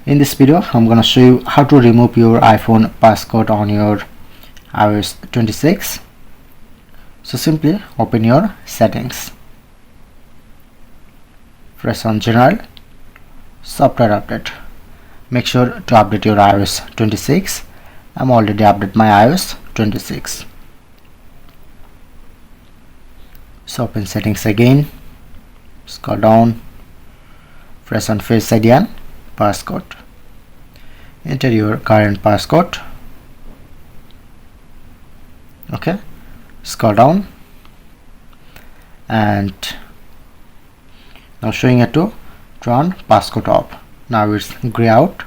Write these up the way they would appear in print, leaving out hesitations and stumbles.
In this video I'm going to show you how to remove your iPhone passcode on your iOS 26. So simply open your settings, press on General, Software Update. Make sure to update your iOS 26. I'm already updated my iOS 26. So open settings again, scroll down, press on Face ID and passcode. Enter your current passcode. Okay, scroll down and now showing it to turn passcode off. Now it's gray out.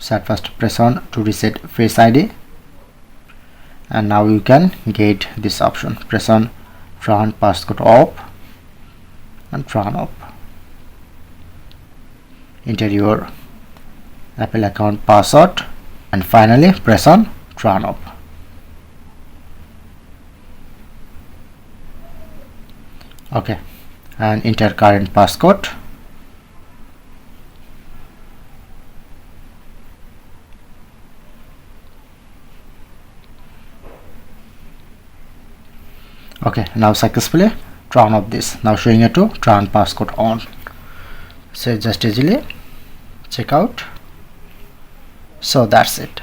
So at first press on to reset Face ID, and now you can get this option. Press on turn passcode off and turn off. Enter your Apple account password and finally press on turn off. Okay, and enter current passcode. Okay, now successfully turn off this. Now showing you to turn passcode on. So just easily check out. So that's it.